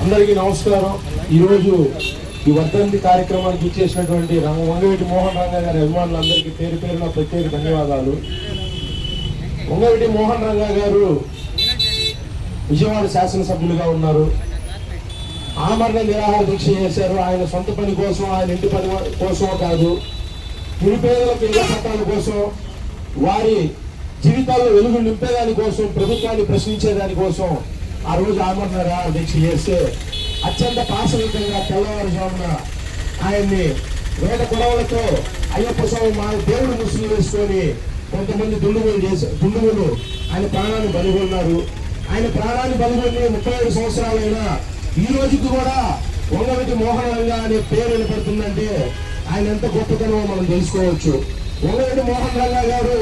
అందరికీ నమస్కారం. ఈరోజు ఈ వర్ధంతి కార్యక్రమానికి ఇచ్చేసినటువంటి వంగవీటి మోహన్ రంగా గారి అభిమానులందరికీ పేరు పేరున ప్రత్యేక ధన్యవాదాలు. వంగవీటి మోహన్ రంగా గారు విజయవాడ శాసనసభ్యులుగా ఉన్నారు. ఆమరణ నిరాహార దీక్ష చేశారు. ఆయన సొంత పని కోసం, ఆయన ఇంటి పని కోసం కాదు, నిరుపేదలకు ఇళ్ల పట్టాల కోసం, వారి జీవితాల్లో వెలుగు నింపేదాని కోసం, ప్రభుత్వాన్ని ప్రశ్నించేదాని కోసం ఆ రోజు ఆమరణ నిరాహార దీక్ష చేస్తే అత్యంత పాశవికంగా తెల్లవారుజామున ఆయన్ని వేద గొడవలతో అయ్యప్ప స్వామి మా దేవుడు ముసులు వేసుకొని కొంతమంది దుండుగులు ఆయన ప్రాణాన్ని బలిగొన్నారు. ఆయన ప్రాణాన్ని బలిగొని 35 సంవత్సరాలైనా ఈ రోజుకి కూడా వంగవీటి మోహన్ రంగా అనే పేరు వినపడుతుందంటే ఆయన ఎంత గొప్పతనమో మనం తెలుసుకోవచ్చు. వంగవీటి మోహన్ రంగా గారు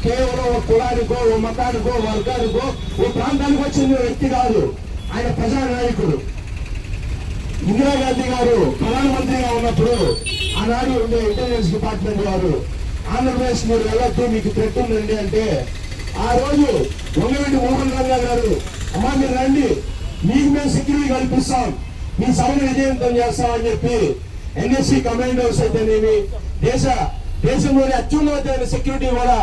కేవలం ఒక కులానికో, ఓ మతానికో, వర్గానికో, ఓ ప్రాంతానికి వచ్చిన వ్యక్తి కాదు. ఆయన ప్రజానాయకుడు. ఇందిరాగాంధీ గారు ప్రధానమంత్రిగా ఉన్నప్పుడు ఆనాడు ఉండే ఇంటెలిజెన్స్ డిపార్ట్మెంట్ వారు ఆంధ్రప్రదేశ్ మీరు వెళ్ళొద్దు, మీకు థ్రెట్ ఉందండి అంటే ఆ రోజు వంగవీటి మోహన్ రంగా గారు అమ్మా మీరు రండి, మీకు మేము సెక్యూరిటీ కల్పిస్తాం, మీ సభను విజయవంతం చేస్తామని చెప్పి ఎన్ఎస్సీ కమాండోస్ అయితేనేమి దేశంలోని అత్యున్నతమైన సెక్యూరిటీ కూడా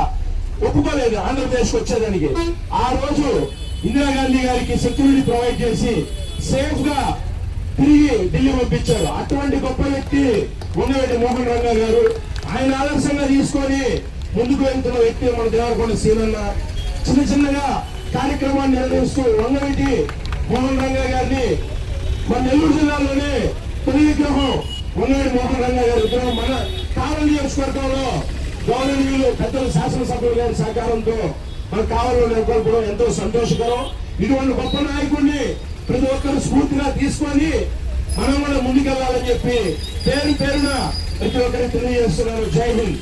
ఒప్పుకోలేదు ఆంధ్రప్రదేశ్కి వచ్చేదానికి. ఆ రోజు ఇందిరాగాంధీ గారికి సెక్యూరిటీ ప్రొవైడ్ చేసి సేఫ్ గా తిరిగి ఢిల్లీ పంపించారు. అటువంటి గొప్ప వ్యక్తి వంగవీటి మోహన్ రంగా గారు. ఆయన ఆదర్శంగా తీసుకొని ముందుకు వెళ్తున్న వ్యక్తి మన దేవరకొండ సీనన్న. చిన్నగా కార్యక్రమాన్ని నిర్వహిస్తూ వంగవీటి మోహన్ రంగా గారిని మన నెల్లూరు జిల్లాలోనే తొలి విగ్రహం వంగవీటి మోహన్ రంగా గారి విగ్రహం మన కావలి నియోజకవర్గంలో గౌరవనీయులు పెద్దల శాసనసభ్యుల గారి సహకారంతో మన కావలిలో నెలకొల్పడం ఎంతో సంతోషకరం. ఇటువంటి గొప్ప నాయకుడిని ప్రతి ఒక్కరు స్ఫూర్తిగా తీసుకొని మనం కూడా ముందుకెళ్లాలని చెప్పి పేరున ప్రతి ఒక్కరికి తెలియజేస్తున్నాను. జై హింద్.